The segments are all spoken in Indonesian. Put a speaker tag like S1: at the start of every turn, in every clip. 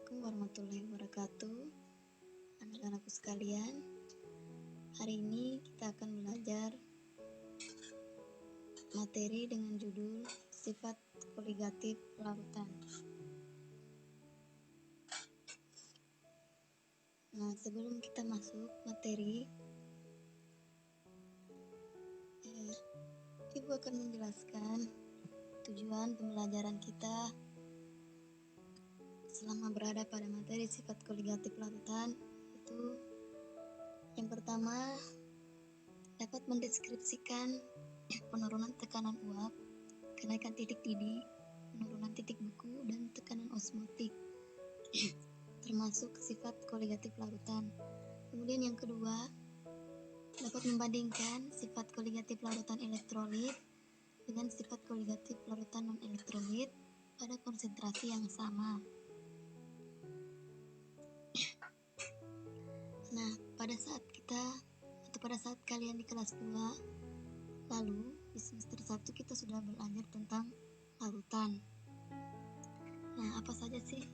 S1: Assalamualaikum warahmatullahi wabarakatuh. Anak-anakku sekalian, hari ini kita akan belajar materi dengan judul sifat koligatif larutan. Nah, sebelum kita masuk materi, Ibu akan menjelaskan tujuan pembelajaran kita selama berada pada materi sifat koligatif larutan. Itu yang pertama, dapat mendeskripsikan penurunan tekanan uap, kenaikan titik didih, penurunan titik beku, dan tekanan osmotik termasuk sifat koligatif larutan. Kemudian yang kedua, dapat membandingkan sifat koligatif larutan elektrolit dengan sifat koligatif larutan non-elektrolit pada konsentrasi yang sama. Nah, pada saat kalian di kelas 2, lalu di semester 1 kita sudah belajar tentang larutan. Nah, apa saja sih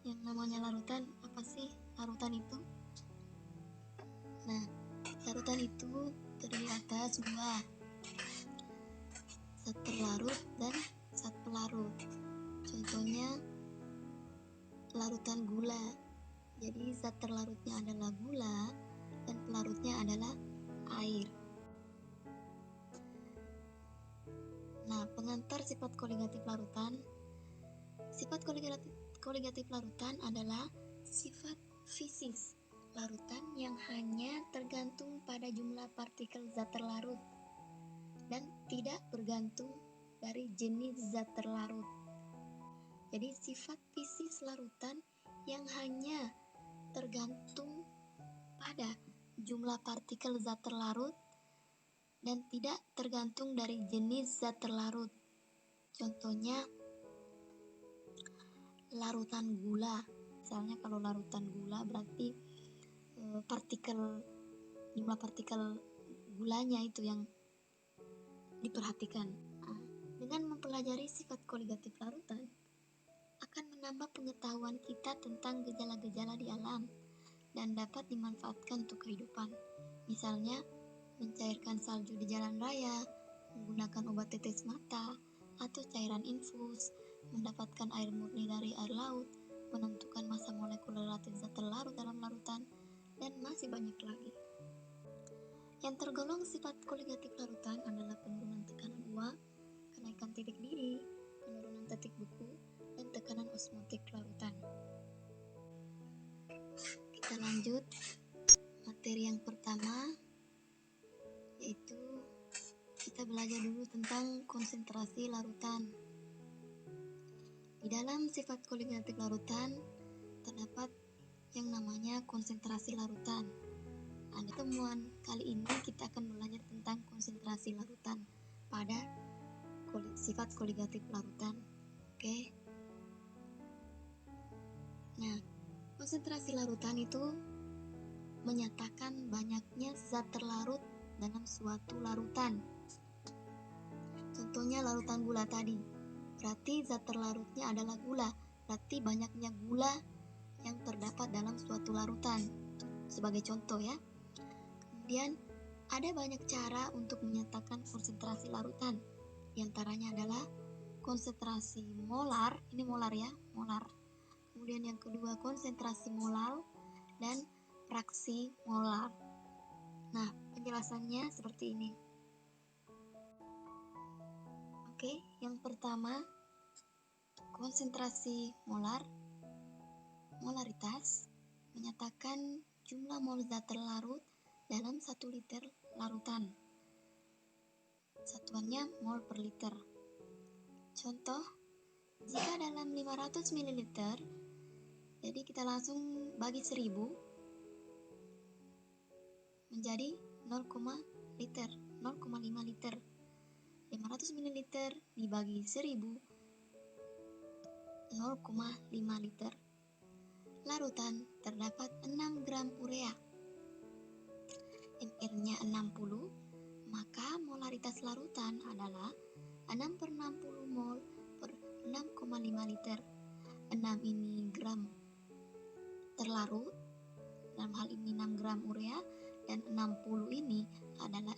S1: yang namanya larutan? Apa sih larutan itu? Nah, larutan itu terdiri atas dua, zat terlarut dan zat pelarut. Contohnya larutan gula. Jadi zat terlarutnya adalah gula dan pelarutnya adalah air. Nah, pengantar sifat koligatif larutan. Sifat koligatif larutan adalah sifat fisis larutan yang hanya tergantung pada jumlah partikel zat terlarut dan tidak bergantung dari jenis zat terlarut. Jadi sifat fisis larutan yang hanya tergantung pada jumlah partikel zat terlarut dan tidak tergantung dari jenis zat terlarut. Contohnya larutan gula. Misalnya kalau larutan gula berarti jumlah partikel gulanya itu yang diperhatikan. Nah, dengan mempelajari sifat koligatif larutan akan menambah pengetahuan kita tentang gejala-gejala di alam dan dapat dimanfaatkan untuk kehidupan. Misalnya mencairkan salju di jalan raya, menggunakan obat tetes mata atau cairan infus, mendapatkan air murni dari air laut, menentukan massa molekuler relatif zat terlarut dalam larutan, dan masih banyak lagi. Yang tergolong sifat koligatif larutan adalah penurunan tekanan uap, kenaikan titik didih, penurunan titik beku, dan tekanan osmotik larutan. Kita lanjut materi yang pertama, yaitu kita belajar dulu tentang konsentrasi larutan. Di dalam sifat koligatif larutan terdapat yang namanya konsentrasi larutan. Nah, di temuan kali ini kita akan belajar tentang konsentrasi larutan pada sifat koligatif larutan. Oke. Nah, konsentrasi larutan itu menyatakan banyaknya zat terlarut dalam suatu larutan. Contohnya larutan gula tadi. Berarti zat terlarutnya adalah gula. Berarti banyaknya gula yang terdapat dalam suatu larutan. Sebagai contoh ya. Kemudian ada banyak cara untuk menyatakan konsentrasi larutan. Di antaranya adalah konsentrasi molar. Ini molar ya, molar. Kemudian yang kedua konsentrasi molal dan fraksi molar. Nah, penjelasannya seperti ini. Oke, yang pertama konsentrasi molar. Molaritas menyatakan jumlah mol zat terlarut dalam 1 liter larutan. Satuannya mol per liter. Contoh, jika dalam 500 ml, jadi kita langsung bagi 1000 menjadi 0,5 liter. 500 ml dibagi 1000, 0,5 liter. Larutan terdapat 6 gram urea. MR-nya 60, maka molaritas larutan adalah 6/60 mol per 6,5 liter. 6 ini gram terlarut, dalam hal ini 6 gram urea, dan 60 ini adalah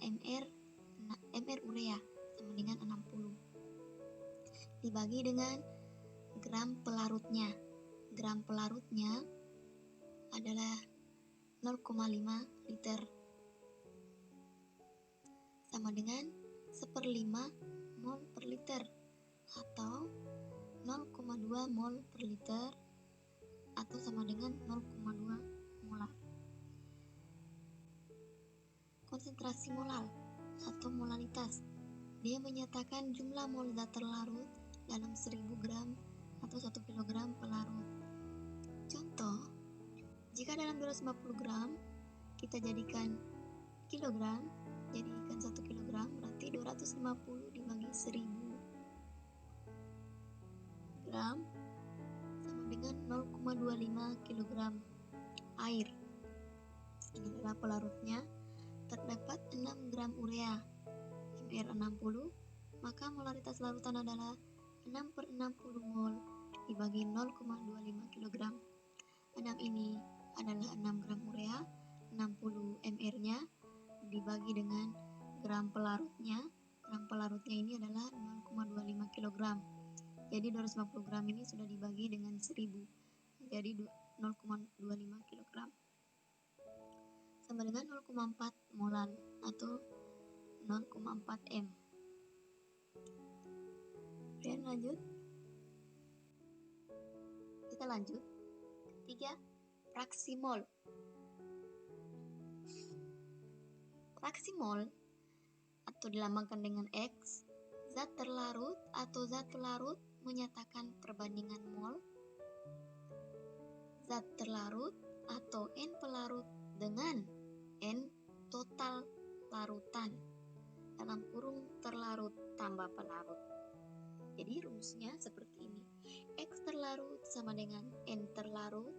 S1: mr urea sama dengan 60 dibagi dengan gram pelarutnya. Gram pelarutnya adalah 0,5 liter sama dengan 1/5 mol per liter atau 0,2 mol per liter atau sama dengan 0,2 molar. Konsentrasi molal atau molalitas, dia menyatakan jumlah mol zat terlarut dalam 1000 gram atau 1 kg pelarut. Contoh, jika dalam 250 gram kita jadikan kilogram, jadikan 1 kilogram, berarti 250 dibagi 1000 gram sama dengan 0,25 kg air. Ini adalah pelarutnya. Terdapat 6 gram urea mr60, maka molaritas larutan adalah 6/60 mol dibagi 0,25 kg. 6 ini adalah 6 gram urea, 60 mr-nya dibagi dengan gram pelarutnya. Gram pelarutnya ini adalah 0,25 kg. Jadi 250 gram ini sudah dibagi dengan 1000, jadi 0,25 kg. Sama dengan 0,4 molar atau 0,4 m. Kemudian kita lanjut. Ketiga, fraksi mol. Fraksi mol atau dilambangkan dengan X, zat terlarut atau zat pelarut menyatakan perbandingan mol zat terlarut atau N pelarut dengan N total larutan dalam kurung terlarut tambah pelarut. Jadi rumusnya seperti ini. X terlarut sama dengan N terlarut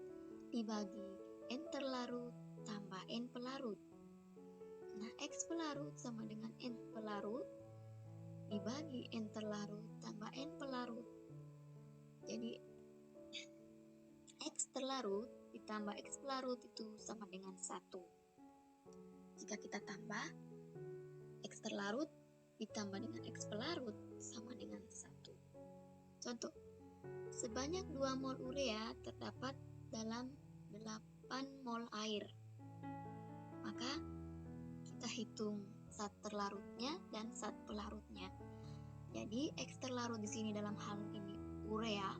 S1: dibagi N terlarut tambah N pelarut. Nah, X pelarut sama dengan N pelarut dibagi N terlarut tambah N pelarut. Jadi X terlarut ditambah X pelarut itu sama dengan 1. Jika kita tambah, X terlarut ditambah dengan X pelarut sama dengan 1. Contoh, sebanyak 2 mol urea terdapat dalam 8 mol air. Maka kita hitung zat terlarutnya dan zat pelarutnya. Jadi X terlarut di sini dalam hal ini urea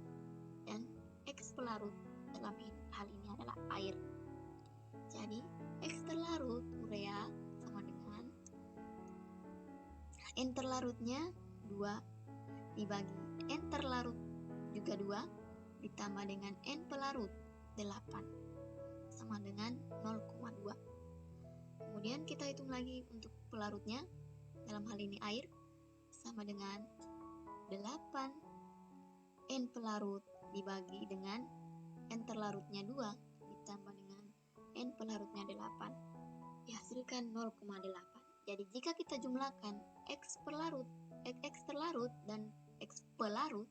S1: dan X pelarut dalam hal ini adalah air. Jadi X terlarut urea sama dengan N terlarutnya 2 dibagi N terlarut juga 2 ditambah dengan N pelarut 8 sama dengan 0,2. Kemudian kita hitung lagi untuk pelarutnya, dalam hal ini air, sama dengan 8 N pelarut dibagi dengan N terlarutnya 2 ditambah dengan N pelarutnya 8, dihasilkan 0,8. Jadi jika kita jumlahkan X terlarut dan X pelarut,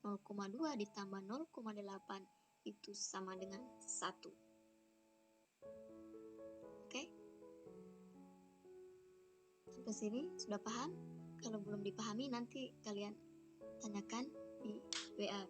S1: 0,2 ditambah 0,8 itu sama dengan 1. Oke? Sampai sini sudah paham? Kalau belum dipahami nanti kalian tanyakan di WA.